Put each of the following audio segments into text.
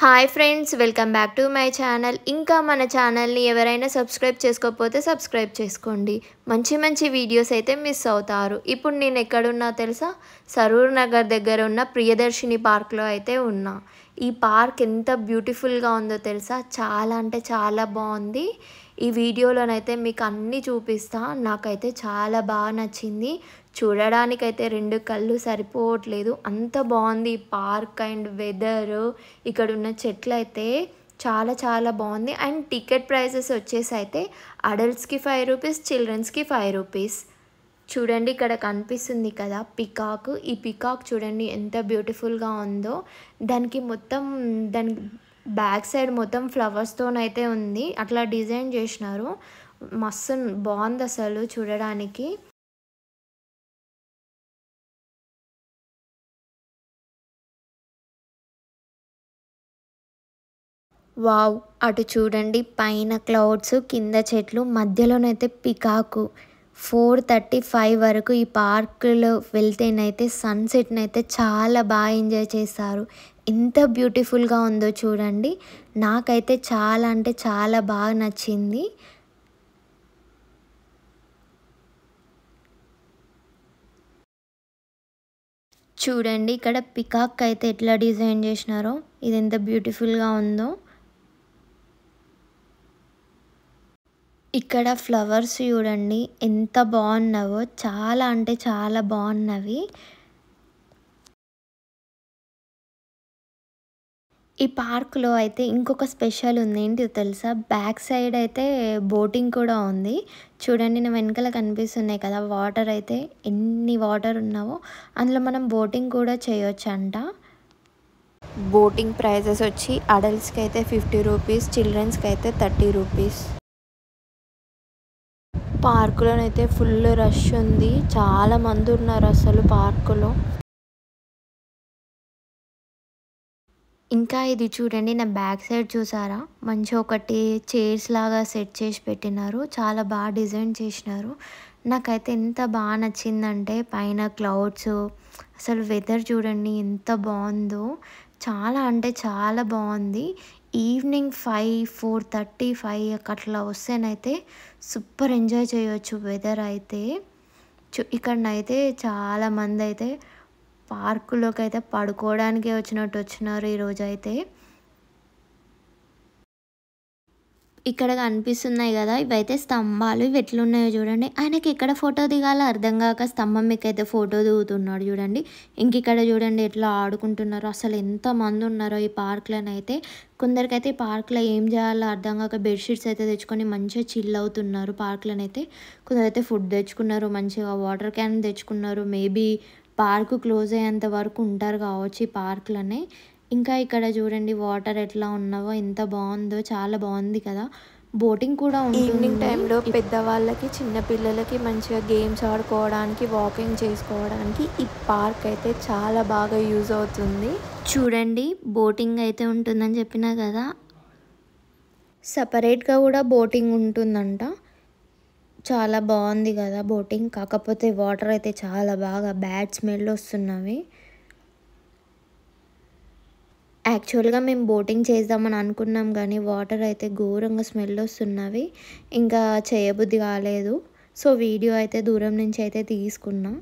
Hi friends, welcome back to my channel. ఇంకా మన ఛానల్ని ఎవరైనా సబ్స్క్రైబ్ చేసుకోకపోతే సబ్స్క్రైబ్ చేసుకోండి. మంచి మంచి వీడియోస్ అయితే మిస్ అవుతారు. ఇప్పుడు నేను ఎక్కడున్నా తెలుసా? సరూర్ నగర్ దగ్గర ఉన్న ప్రియదర్శిని పార్క్లో అయితే ఉన్నా. ఈ పార్క్ ఎంత బ్యూటిఫుల్గా ఉందో తెలుసా? చాలా అంటే చాలా బాగుంది. ఈ వీడియోలోనైతే మీకు అన్నీ చూపిస్తా. నాకైతే చాలా బాగా నచ్చింది. చూడడానికైతే రెండు కళ్ళు సరిపోవట్లేదు, అంత బాగుంది ఈ పార్క్ అండ్ వెదర్. ఇక్కడ ఉన్న చెట్లు అయితే చాలా చాలా బాగుంది. అండ్ టికెట్ ప్రైసెస్ వచ్చేసి అయితే అడల్ట్స్కి 5 రూపీస్, చిల్డ్రన్స్కి 5 రూపీస్. చూడండి, ఇక్కడ కనిపిస్తుంది కదా పికాక్. ఈ పికాక్ చూడండి ఎంత బ్యూటిఫుల్గా ఉందో. దాని బ్యాక్ సైడ్ మొత్తం ఫ్లవర్స్తోనైతే ఉంది, అట్లా డిజైన్ చేసినారు. మస్తు బాగుంది అసలు చూడడానికి. వావ్, అటు చూడండి పైన క్లౌడ్స్, కింద చెట్లు, మధ్యలోనైతే పికాకు. 4:35 వరకు ఈ పార్కులో వెళ్తేనైతే సన్సెట్ని అయితే చాలా బాగా ఎంజాయ్ చేస్తారు. ఎంత బ్యూటిఫుల్గా ఉందో చూడండి. నాకైతే చాలా అంటే చాలా బాగా నచ్చింది. చూడండి ఇక్కడ పికాక్ అయితే ఎట్లా డిజైన్ చేసినారో, ఇది ఎంత బ్యూటిఫుల్గా ఉందో. ఇక్కడ ఫ్లవర్స్ చూడండి ఎంత బాగున్నావో, చాలా అంటే చాలా బాగున్నవి. ఈ పార్క్లో అయితే ఇంకొక స్పెషల్ ఉంది, ఏంటి తెలుసా? బ్యాక్ సైడ్ అయితే బోటింగ్ కూడా ఉంది. చూడండి నా వెనకాల కనిపిస్తున్నాయి కదా వాటర్, అయితే ఎన్ని వాటర్ ఉన్నావో అందులో మనం బోటింగ్ కూడా చేయొచ్చు అంట. బోటింగ్ ప్రైజెస్ వచ్చి అడల్ట్స్కి అయితే 50 రూపీస్, చిల్డ్రన్స్కి అయితే 30 రూపీస్. పార్కులోనైతే ఫుల్ రష్ ఉంది, చాలా మంది ఉన్నారు అసలు పార్కులో. ఇంకా ఇది చూడండి, నా బ్యాక్ సైడ్ చూసారా? మంచిగా ఒకటి చైర్స్ లాగా సెట్ చేసి పెట్టినారు, చాలా బాగా డిజైన్ చేసినారు. నాకైతే ఎంత బాగా నచ్చిందంటే పైన క్లౌడ్స్, అసలు వెదర్ చూడండి ఎంత బాగుందో. చాలా అంటే చాలా బాగుంది. ఈవినింగ్ 4:35 అట్లా వస్తేనైతే సూపర్ ఎంజాయ్ చేయొచ్చు వెదర్ అయితే. ఇక్కడనైతే చాలామంది అయితే పార్కులోకి అయితే పడుకోవడానికి వచ్చినారు ఈరోజు అయితే. ఇక్కడ కనిపిస్తున్నాయి కదా, ఇవైతే స్తంభాలు. ఇవి ఎట్లున్నాయో చూడండి. ఆయనకి ఎక్కడ ఫోటో దిగాలో అర్థం కాక స్తంభం మీకైతే ఫోటో దిగుతున్నాడు చూడండి. ఇంక ఇక్కడ చూడండి ఎట్లా ఆడుకుంటున్నారు. అసలు ఎంతమంది ఉన్నారో ఈ పార్క్లోనైతే. కొందరికైతే ఈ పార్క్లో ఏం చేయాలో అర్థం కాక బెడ్షీట్స్ అయితే తెచ్చుకొని మంచిగా చిల్ అవుతున్నారు పార్క్లోనైతే. కొందరైతే ఫుడ్ తెచ్చుకున్నారు, మంచిగా వాటర్ క్యాన్ తెచ్చుకున్నారు. మేబీ పార్కు క్లోజ్ అయ్యేంత వరకు ఉంటారు కావచ్చు ఈ పార్క్లోనే. ఇంకా ఇక్కడ చూడండి వాటర్ ఎట్లా ఉన్నావో, ఎంత బాగుందో, చాలా బాగుంది కదా. బోటింగ్ కూడా ఉంటుంది. ఈవినింగ్ టైంలో పెద్దవాళ్ళకి, చిన్నపిల్లలకి మంచిగా గేమ్స్ ఆడుకోవడానికి, వాకింగ్ చేసుకోవడానికి ఈ పార్క్ అయితే చాలా బాగా యూజ్ అవుతుంది. చూడండి బోటింగ్ అయితే ఉంటుందని చెప్పినా కదా, సపరేట్గా కూడా బోటింగ్ ఉంటుందంట. చాలా బాగుంది కదా బోటింగ్. కాకపోతే వాటర్ అయితే చాలా బాగా బ్యాడ్ స్మెల్ వస్తున్నవి. యాక్చువల్గా మేము బోటింగ్ చేద్దామని అనుకున్నాం కానీ వాటర్ అయితే ఘోరంగా స్మెల్ వస్తున్నవి, ఇంకా చేయబుద్ధి కాలేదు. సో వీడియో అయితే దూరం నుంచి అయితే తీసుకున్నా.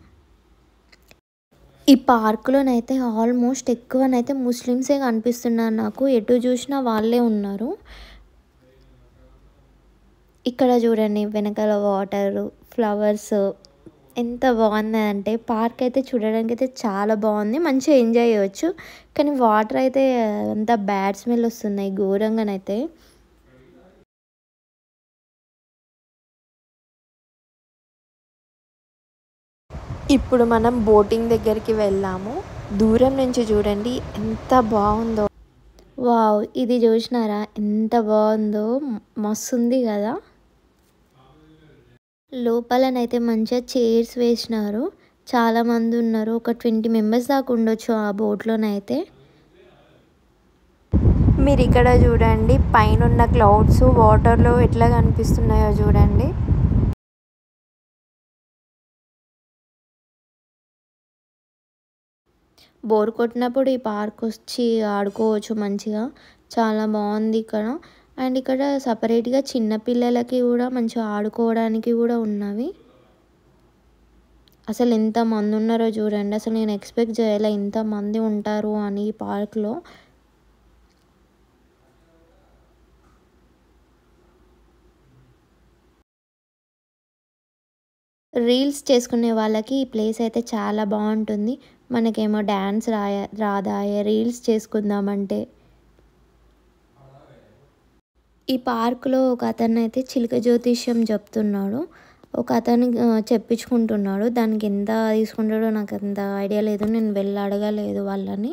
ఈ పార్కులోనైతే ఆల్మోస్ట్ ఎక్కువనైతే ముస్లిమ్సే కనిపిస్తున్నారు నాకు. ఎటు చూసినా వాళ్ళే ఉన్నారు. ఇక్కడ చూడండి వెనకాల వాటర్, ఫ్లవర్స్ ఎంత బాగుందంటే పార్క్ అయితే చూడడానికి అయితే చాలా బాగుంది. మంచిగా ఎంజాయ్ చేయవచ్చు. కానీ వాటర్ అయితే అంత బ్యాడ్ స్మెల్ వస్తున్నాయి ఘోరంగానైతే. ఇప్పుడు మనం బోటింగ్ దగ్గరికి వెళ్ళాము. దూరం నుంచి చూడండి ఎంత బాగుందో. వావ్, ఇది చూసినారా ఎంత బాగుందో, మస్తుంది కదా. లోపలనైతే మంచిగా చైర్స్ వేసినారు, చాలామంది ఉన్నారు. ఒక 20 మెంబర్స్ దాకా ఉండొచ్చు ఆ బోట్లోనైతే. మీరు ఇక్కడ చూడండి పైన ఉన్న క్లౌడ్స్ వాటర్లో ఎట్లా కనిపిస్తున్నాయో చూడండి. బోర్ కొట్టినప్పుడు ఈ పార్క్ వచ్చి ఆడుకోవచ్చు మంచిగా. చాలా బాగుంది ఇక్కడ. అండ్ ఇక్కడ సపరేట్గా చిన్న పిల్లలకి కూడా మంచిగా ఆడుకోవడానికి కూడా ఉన్నవి. అసలు ఎంతమంది ఉన్నారో చూడండి. అసలు నేను ఎక్స్పెక్ట్ చేయలే ఇంతమంది ఉంటారు అని ఈ పార్క్లో. రీల్స్ చేసుకునే వాళ్ళకి ఈ ప్లేస్ అయితే చాలా బాగుంటుంది. మనకేమో డ్యాన్స్ రాదాయే రీల్స్ చేసుకుందామంటే. ఈ పార్క్లో ఒక అతను అయితే చిలుక జ్యోతిష్యం చెప్తున్నాడు. ఒక అతను చెప్పించుకుంటున్నాడు. దానికి ఎంత తీసుకుంటాడో నాకు అంత ఐడియా లేదు. నేను వెళ్ళి అడగలేదు వాళ్ళని.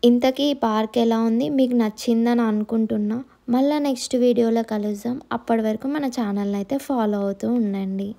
ఇంతకీ ఈ పార్క్ ఎలా ఉంది, మీకు నచ్చిందని అనుకుంటున్నా. మళ్ళీ నెక్స్ట్ వీడియోలో కలుద్దాం. అప్పటి వరకు మన ఛానల్ని అయితే ఫాలో అవుతూ ఉండండి.